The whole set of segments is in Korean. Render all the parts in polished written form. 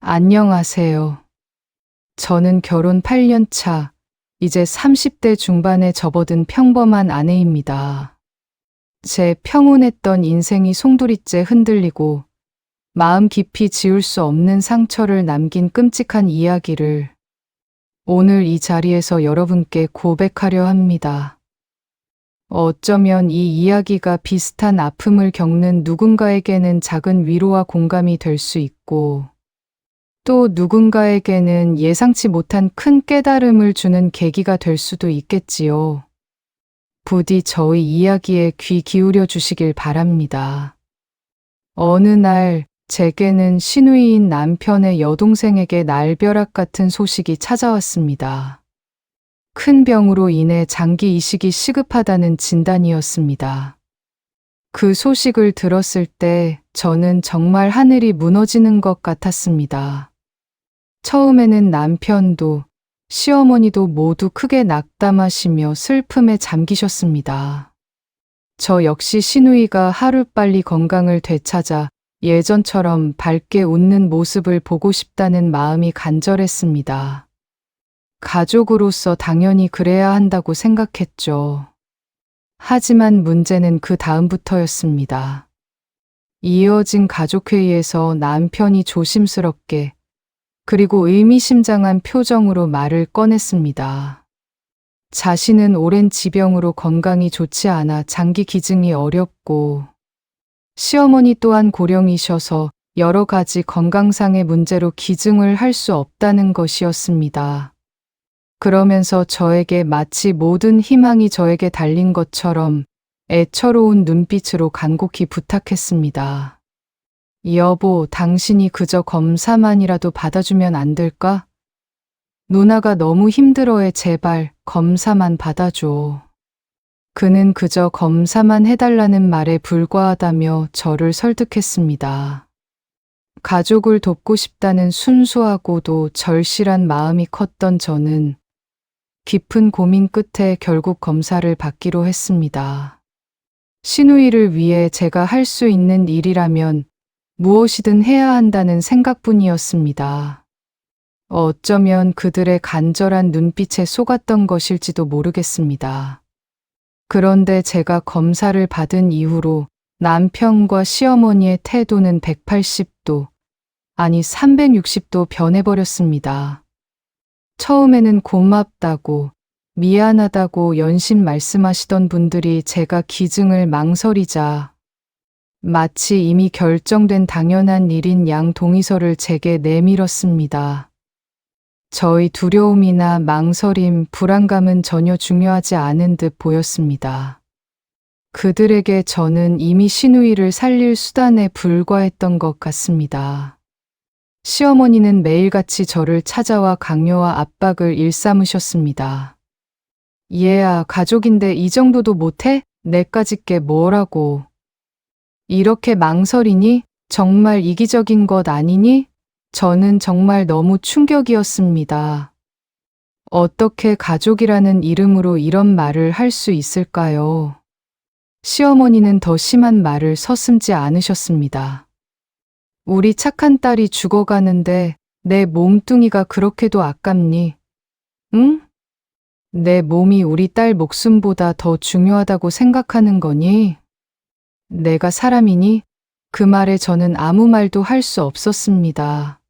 안녕하세요. 저는 결혼 8년 차, 이제 30대 중반에 접어든 평범한 아내입니다. 제 평온했던 인생이 송두리째 흔들리고 마음 깊이 지울 수 없는 상처를 남긴 끔찍한 이야기를 오늘 이 자리에서 여러분께 고백하려 합니다. 어쩌면 이 이야기가 비슷한 아픔을 겪는 누군가에게는 작은 위로와 공감이 될 수 있고 또 누군가에게는 예상치 못한 큰 깨달음을 주는 계기가 될 수도 있겠지요. 부디 저의 이야기에 귀 기울여 주시길 바랍니다. 어느 날 제게는 시누이인 남편의 여동생에게 날벼락 같은 소식이 찾아왔습니다. 큰 병으로 인해 장기 이식이 시급하다는 진단이었습니다. 그 소식을 들었을 때 저는 정말 하늘이 무너지는 것 같았습니다. 처음에는 남편도 시어머니도 모두 크게 낙담하시며 슬픔에 잠기셨습니다. 저 역시 시누이가 하루빨리 건강을 되찾아 예전처럼 밝게 웃는 모습을 보고 싶다는 마음이 간절했습니다. 가족으로서 당연히 그래야 한다고 생각했죠. 하지만 문제는 그 다음부터였습니다. 이어진 가족회의에서 남편이 조심스럽게 그리고 의미심장한 표정으로 말을 꺼냈습니다. 자신은 오랜 지병으로 건강이 좋지 않아 장기 기증이 어렵고 시어머니 또한 고령이셔서 여러 가지 건강상의 문제로 기증을 할 수 없다는 것이었습니다. 그러면서 저에게 마치 모든 희망이 저에게 달린 것처럼 애처로운 눈빛으로 간곡히 부탁했습니다. 여보, 당신이 그저 검사만이라도 받아주면 안 될까? 누나가 너무 힘들어해. 제발 검사만 받아줘. 그는 그저 검사만 해달라는 말에 불과하다며 저를 설득했습니다. 가족을 돕고 싶다는 순수하고도 절실한 마음이 컸던 저는 깊은 고민 끝에 결국 검사를 받기로 했습니다. 시누이를 위해 제가 할 수 있는 일이라면 무엇이든 해야 한다는 생각뿐이었습니다. 어쩌면 그들의 간절한 눈빛에 속았던 것일지도 모르겠습니다. 그런데 제가 검사를 받은 이후로 남편과 시어머니의 태도는 180도, 아니 360도 변해버렸습니다. 처음에는 고맙다고, 미안하다고 연신 말씀하시던 분들이 제가 기증을 망설이자 마치 이미 결정된 당연한 일인 양 동의서를 제게 내밀었습니다. 저의 두려움이나 망설임, 불안감은 전혀 중요하지 않은 듯 보였습니다. 그들에게 저는 이미 시누이를 살릴 수단에 불과했던 것 같습니다. 시어머니는 매일같이 저를 찾아와 강요와 압박을 일삼으셨습니다. 얘야, 가족인데 이 정도도 못해? 내까짓 게 뭐라고. 이렇게 망설이니? 정말 이기적인 것 아니니? 저는 정말 너무 충격이었습니다. 어떻게 가족이라는 이름으로 이런 말을 할 수 있을까요? 시어머니는 더 심한 말을 서슴지 않으셨습니다. 우리 착한 딸이 죽어가는데 내 몸뚱이가 그렇게도 아깝니? 응? 내 몸이 우리 딸 목숨보다 더 중요하다고 생각하는 거니? 내가 사람이니? 그 말에 저는 아무 말도 할 수 없었습니다.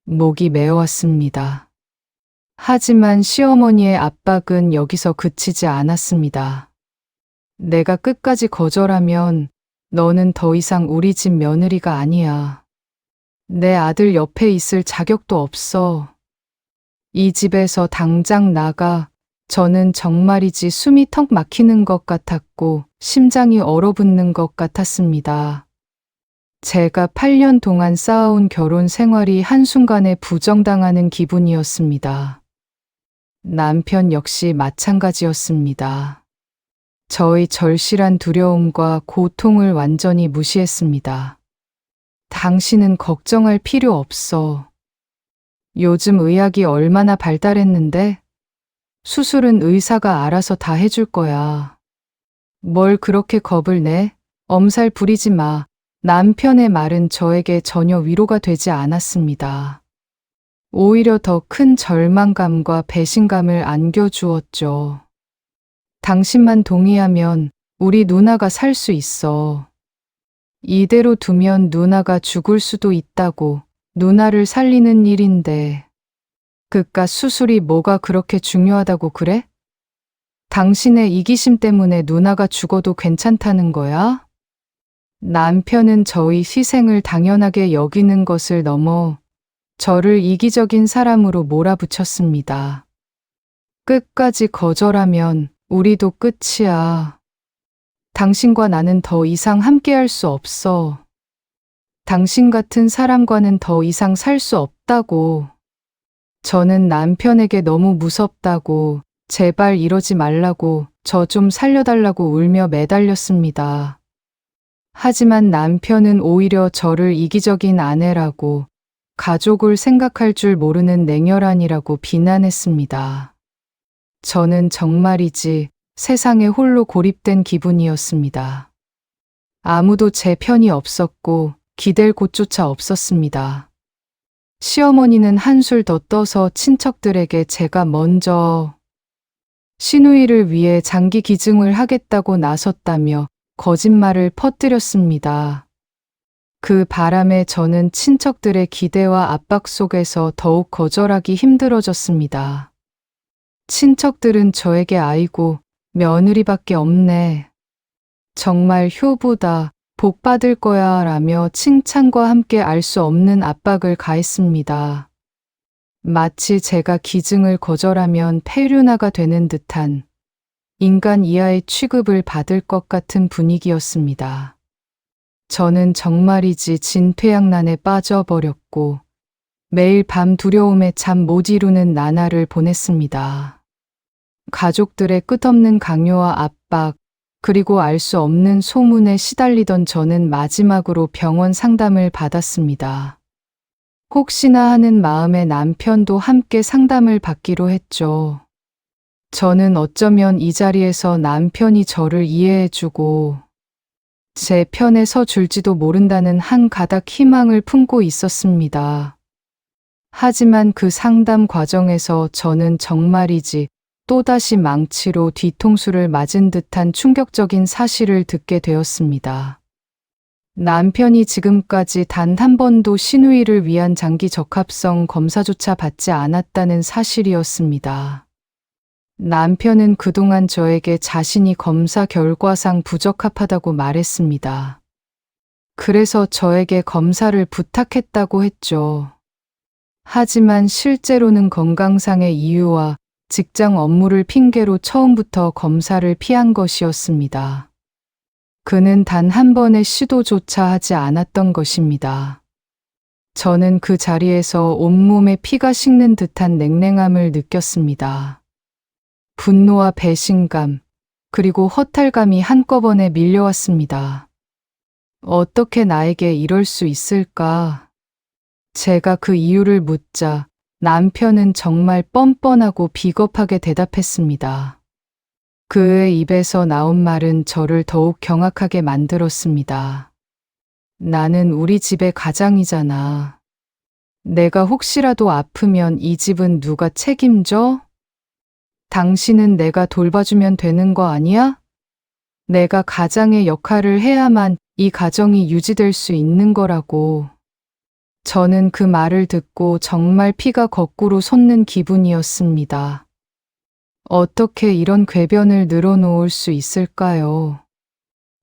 목이 메어왔습니다. 하지만 시어머니의 압박은 여기서 그치지 않았습니다. 내가 끝까지 거절하면 너는 더 이상 우리 집 며느리가 아니야. 내 아들 옆에 있을 자격도 없어. 이 집에서 당장 나가. 저는 정말이지 숨이 턱 막히는 것 같았고 심장이 얼어붙는 것 같았습니다. 제가 8년 동안 쌓아온 결혼 생활이 한순간에 부정당하는 기분이었습니다. 남편 역시 마찬가지였습니다. 저의 절실한 두려움과 고통을 완전히 무시했습니다. 당신은 걱정할 필요 없어. 요즘 의학이 얼마나 발달했는데? 수술은 의사가 알아서 다 해줄 거야. 뭘 그렇게 겁을 내? 엄살 부리지 마. 남편의 말은 저에게 전혀 위로가 되지 않았습니다. 오히려 더 큰 절망감과 배신감을 안겨주었죠. 당신만 동의하면 우리 누나가 살 수 있어. 이대로 두면 누나가 죽을 수도 있다고. 누나를 살리는 일인데. 그깟 수술이 뭐가 그렇게 중요하다고 그래? 당신의 이기심 때문에 누나가 죽어도 괜찮다는 거야? 남편은 저의 희생을 당연하게 여기는 것을 넘어 저를 이기적인 사람으로 몰아붙였습니다. 끝까지 거절하면 우리도 끝이야. 당신과 나는 더 이상 함께할 수 없어. 당신 같은 사람과는 더 이상 살 수 없다고. 저는 남편에게 너무 무섭다고, 제발 이러지 말라고, 저 좀 살려달라고 울며 매달렸습니다. 하지만 남편은 오히려 저를 이기적인 아내라고, 가족을 생각할 줄 모르는 냉혈한이라고 비난했습니다. 저는 정말이지 세상에 홀로 고립된 기분이었습니다. 아무도 제 편이 없었고 기댈 곳조차 없었습니다. 시어머니는 한술 더 떠서 친척들에게 제가 먼저 시누이를 위해 장기 기증을 하겠다고 나섰다며 거짓말을 퍼뜨렸습니다. 그 바람에 저는 친척들의 기대와 압박 속에서 더욱 거절하기 힘들어졌습니다. 친척들은 저에게 아이고, 며느리밖에 없네. 정말 효부다, 복 받을 거야 라며 칭찬과 함께 알 수 없는 압박을 가했습니다. 마치 제가 기증을 거절하면 폐륜아가 되는 듯한 인간 이하의 취급을 받을 것 같은 분위기였습니다. 저는 정말이지 진퇴양난에 빠져버렸고 매일 밤 두려움에 잠 못 이루는 나날을 보냈습니다. 가족들의 끝없는 강요와 압박, 그리고 알 수 없는 소문에 시달리던 저는 마지막으로 병원 상담을 받았습니다. 혹시나 하는 마음에 남편도 함께 상담을 받기로 했죠. 저는 어쩌면 이 자리에서 남편이 저를 이해해주고 제 편에 서 줄지도 모른다는 한 가닥 희망을 품고 있었습니다. 하지만 그 상담 과정에서 저는 정말이지 또다시 망치로 뒤통수를 맞은 듯한 충격적인 사실을 듣게 되었습니다. 남편이 지금까지 단 한 번도 시누이를 위한 장기 적합성 검사조차 받지 않았다는 사실이었습니다. 남편은 그동안 저에게 자신이 검사 결과상 부적합하다고 말했습니다. 그래서 저에게 검사를 부탁했다고 했죠. 하지만 실제로는 건강상의 이유와 직장 업무를 핑계로 처음부터 검사를 피한 것이었습니다. 그는 단 한 번의 시도조차 하지 않았던 것입니다. 저는 그 자리에서 온몸에 피가 식는 듯한 냉랭함을 느꼈습니다. 분노와 배신감, 그리고 허탈감이 한꺼번에 밀려왔습니다. 어떻게 나에게 이럴 수 있을까? 제가 그 이유를 묻자 남편은 정말 뻔뻔하고 비겁하게 대답했습니다. 그의 입에서 나온 말은 저를 더욱 경악하게 만들었습니다. 나는 우리 집의 가장이잖아. 내가 혹시라도 아프면 이 집은 누가 책임져? 당신은 내가 돌봐주면 되는 거 아니야? 내가 가장의 역할을 해야만 이 가정이 유지될 수 있는 거라고. 저는 그 말을 듣고 정말 피가 거꾸로 솟는 기분이었습니다. 어떻게 이런 궤변을 늘어놓을 수 있을까요?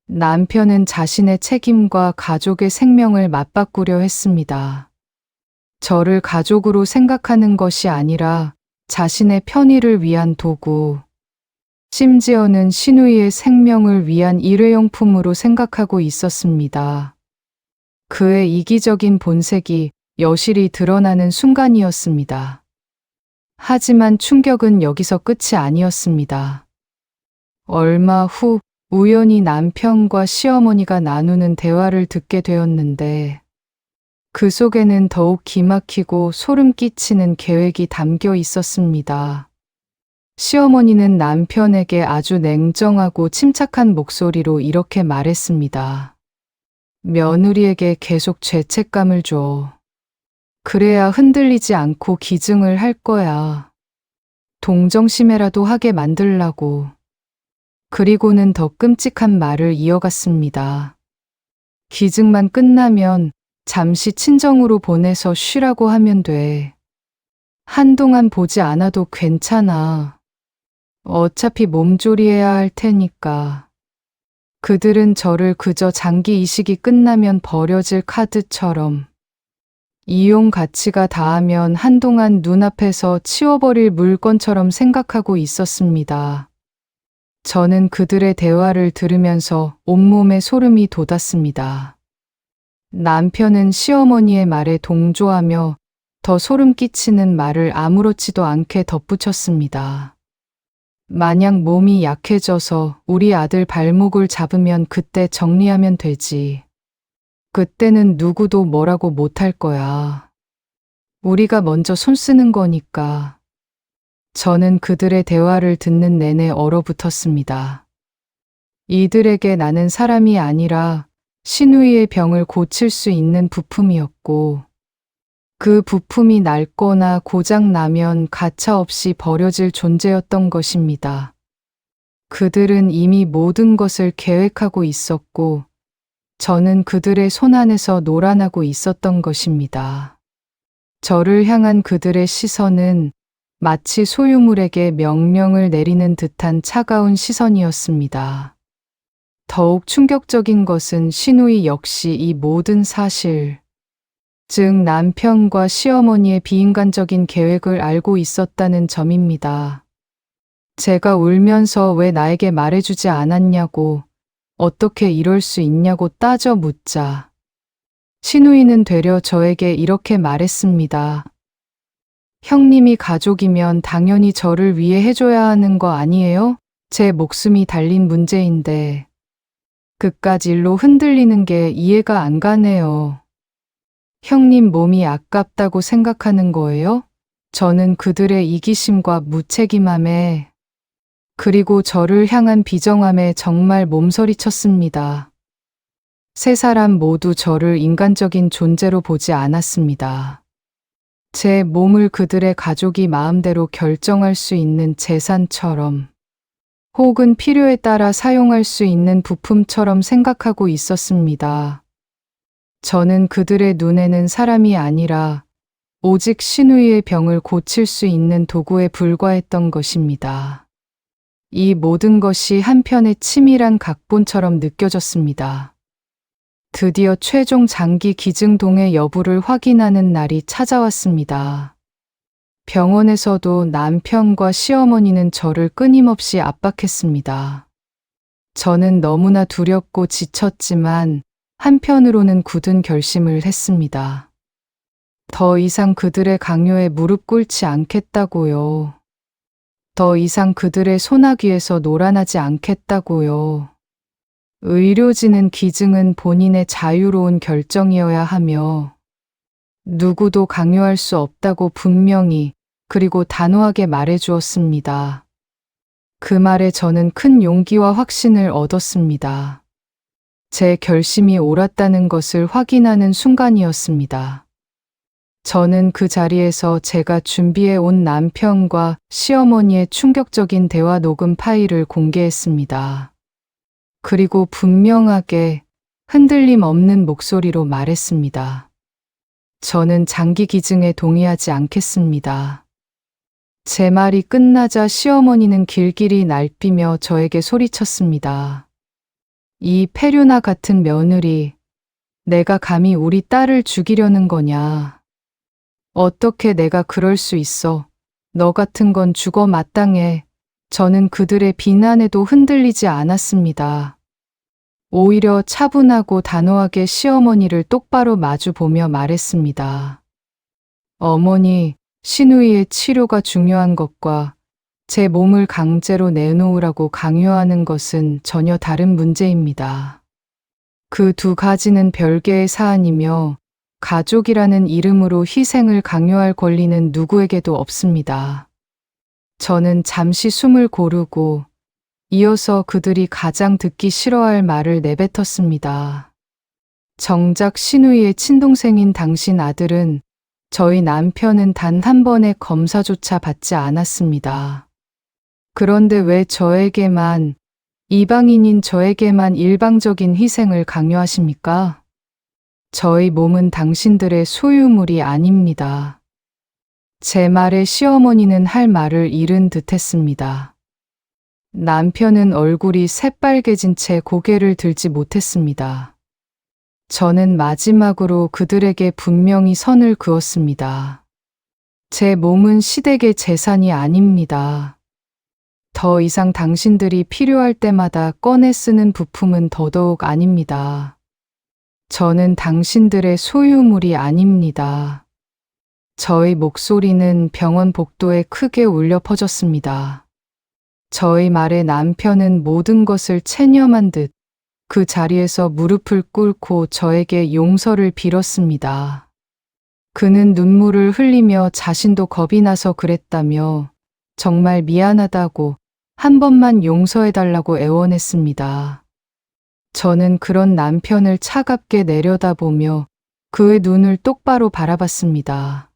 남편은 자신의 책임과 가족의 생명을 맞바꾸려 했습니다. 저를 가족으로 생각하는 것이 아니라 자신의 편의를 위한 도구, 심지어는 시누이의 생명을 위한 일회용품으로 생각하고 있었습니다. 그의 이기적인 본색이 여실히 드러나는 순간이었습니다. 하지만 충격은 여기서 끝이 아니었습니다. 얼마 후 우연히 남편과 시어머니가 나누는 대화를 듣게 되었는데 그 속에는 더욱 기막히고 소름 끼치는 계획이 담겨 있었습니다. 시어머니는 남편에게 아주 냉정하고 침착한 목소리로 이렇게 말했습니다. 며느리에게 계속 죄책감을 줘. 그래야 흔들리지 않고 기증을 할 거야. 동정심에라도 하게 만들라고. 그리고는 더 끔찍한 말을 이어갔습니다. 기증만 끝나면 잠시 친정으로 보내서 쉬라고 하면 돼. 한동안 보지 않아도 괜찮아. 어차피 몸조리해야 할 테니까. 그들은 저를 그저 장기 이식이 끝나면 버려질 카드처럼 이용 가치가 다하면 한동안 눈앞에서 치워버릴 물건처럼 생각하고 있었습니다. 저는 그들의 대화를 들으면서 온몸에 소름이 돋았습니다. 남편은 시어머니의 말에 동조하며 더 소름 끼치는 말을 아무렇지도 않게 덧붙였습니다. 만약 몸이 약해져서 우리 아들 발목을 잡으면 그때 정리하면 되지. 그때는 누구도 뭐라고 못할 거야. 우리가 먼저 손 쓰는 거니까. 저는 그들의 대화를 듣는 내내 얼어붙었습니다. 이들에게 나는 사람이 아니라 시누이의 병을 고칠 수 있는 부품이었고, 그 부품이 낡거나 고장나면 가차없이 버려질 존재였던 것입니다. 그들은 이미 모든 것을 계획하고 있었고, 저는 그들의 손안에서 놀아나고 있었던 것입니다. 저를 향한 그들의 시선은 마치 소유물에게 명령을 내리는 듯한 차가운 시선이었습니다. 더욱 충격적인 것은 시누이 역시 이 모든 사실, 즉 남편과 시어머니의 비인간적인 계획을 알고 있었다는 점입니다. 제가 울면서 왜 나에게 말해주지 않았냐고, 어떻게 이럴 수 있냐고 따져 묻자. 시누이는 되려 저에게 이렇게 말했습니다. 형님이 가족이면 당연히 저를 위해 해줘야 하는 거 아니에요? 제 목숨이 달린 문제인데. 그깟 일로 흔들리는 게 이해가 안 가네요. 형님 몸이 아깝다고 생각하는 거예요? 저는 그들의 이기심과 무책임함에 그리고 저를 향한 비정함에 정말 몸서리쳤습니다. 세 사람 모두 저를 인간적인 존재로 보지 않았습니다. 제 몸을 그들의 가족이 마음대로 결정할 수 있는 재산처럼 혹은 필요에 따라 사용할 수 있는 부품처럼 생각하고 있었습니다. 저는 그들의 눈에는 사람이 아니라 오직 시누이의 병을 고칠 수 있는 도구에 불과했던 것입니다. 이 모든 것이 한편의 치밀한 각본처럼 느껴졌습니다. 드디어 최종 장기 기증동의 여부를 확인하는 날이 찾아왔습니다. 병원에서도 남편과 시어머니는 저를 끊임없이 압박했습니다. 저는 너무나 두렵고 지쳤지만 한편으로는 굳은 결심을 했습니다. 더 이상 그들의 강요에 무릎 꿇지 않겠다고요. 더 이상 그들의 소나귀에서 놀아나지 않겠다고요. 의료진은 기증은 본인의 자유로운 결정이어야 하며 누구도 강요할 수 없다고 분명히 그리고 단호하게 말해주었습니다. 그 말에 저는 큰 용기와 확신을 얻었습니다. 제 결심이 옳았다는 것을 확인하는 순간이었습니다. 저는 그 자리에서 제가 준비해 온 남편과 시어머니의 충격적인 대화 녹음 파일을 공개했습니다. 그리고 분명하게 흔들림 없는 목소리로 말했습니다. 저는 장기 기증에 동의하지 않겠습니다. 제 말이 끝나자 시어머니는 길길이 날뛰며 저에게 소리쳤습니다. 이 페류나 같은 며느리, 내가 감히 우리 딸을 죽이려는 거냐. 어떻게 내가 그럴 수 있어. 너 같은 건 죽어 마땅해. 저는 그들의 비난에도 흔들리지 않았습니다. 오히려 차분하고 단호하게 시어머니를 똑바로 마주보며 말했습니다. 어머니, 시누이의 치료가 중요한 것과 제 몸을 강제로 내놓으라고 강요하는 것은 전혀 다른 문제입니다. 그 두 가지는 별개의 사안이며 가족이라는 이름으로 희생을 강요할 권리는 누구에게도 없습니다. 저는 잠시 숨을 고르고 이어서 그들이 가장 듣기 싫어할 말을 내뱉었습니다. 정작 신우이의 친동생인 당신 아들은 저희 남편은 단 한 번의 검사조차 받지 않았습니다. 그런데 왜 저에게만, 이방인인 저에게만 일방적인 희생을 강요하십니까? 저희 몸은 당신들의 소유물이 아닙니다. 제 말에 시어머니는 할 말을 잃은 듯 했습니다. 남편은 얼굴이 새빨개진 채 고개를 들지 못했습니다. 저는 마지막으로 그들에게 분명히 선을 그었습니다. 제 몸은 시댁의 재산이 아닙니다. 더 이상 당신들이 필요할 때마다 꺼내 쓰는 부품은 더더욱 아닙니다. 저는 당신들의 소유물이 아닙니다. 저의 목소리는 병원 복도에 크게 울려 퍼졌습니다. 저의 말에 남편은 모든 것을 체념한 듯 그 자리에서 무릎을 꿇고 저에게 용서를 빌었습니다. 그는 눈물을 흘리며 자신도 겁이 나서 그랬다며 정말 미안하다고 한 번만 용서해달라고 애원했습니다. 저는 그런 남편을 차갑게 내려다보며 그의 눈을 똑바로 바라봤습니다.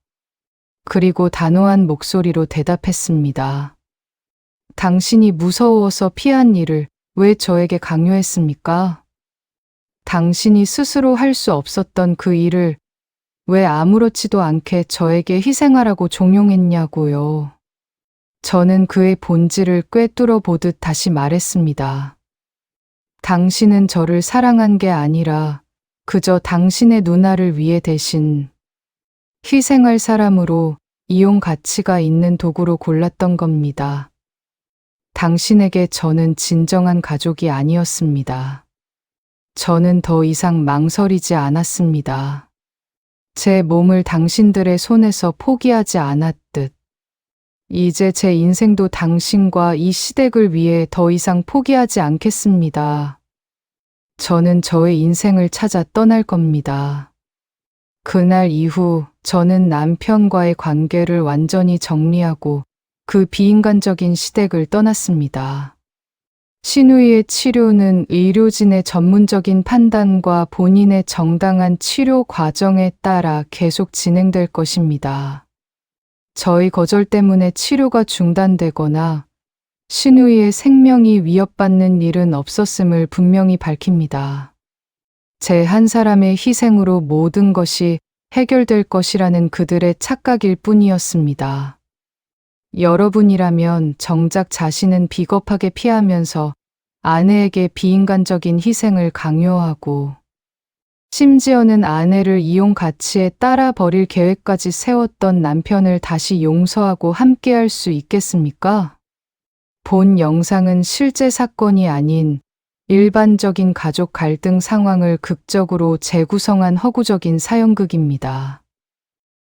그리고 단호한 목소리로 대답했습니다. 당신이 무서워서 피한 일을 왜 저에게 강요했습니까? 당신이 스스로 할 수 없었던 그 일을 왜 아무렇지도 않게 저에게 희생하라고 종용했냐고요. 저는 그의 본질을 꿰뚫어 보듯 다시 말했습니다. 당신은 저를 사랑한 게 아니라 그저 당신의 누나를 위해 대신 희생할 사람으로 이용 가치가 있는 도구로 골랐던 겁니다. 당신에게 저는 진정한 가족이 아니었습니다. 저는 더 이상 망설이지 않았습니다. 제 몸을 당신들의 손에서 포기하지 않았듯. 이제 제 인생도 당신과 이 시댁을 위해 더 이상 포기하지 않겠습니다. 저는 저의 인생을 찾아 떠날 겁니다. 그날 이후 저는 남편과의 관계를 완전히 정리하고 그 비인간적인 시댁을 떠났습니다. 신우이의 치료는 의료진의 전문적인 판단과 본인의 정당한 치료 과정에 따라 계속 진행될 것입니다. 저희 거절 때문에 치료가 중단되거나 신우이의 생명이 위협받는 일은 없었음을 분명히 밝힙니다. 제 한 사람의 희생으로 모든 것이 해결될 것이라는 그들의 착각일 뿐이었습니다. 여러분이라면 정작 자신은 비겁하게 피하면서 아내에게 비인간적인 희생을 강요하고 심지어는 아내를 이용 가치에 따라 버릴 계획까지 세웠던 남편을 다시 용서하고 함께할 수 있겠습니까? 본 영상은 실제 사건이 아닌 일반적인 가족 갈등 상황을 극적으로 재구성한 허구적인 사연극입니다.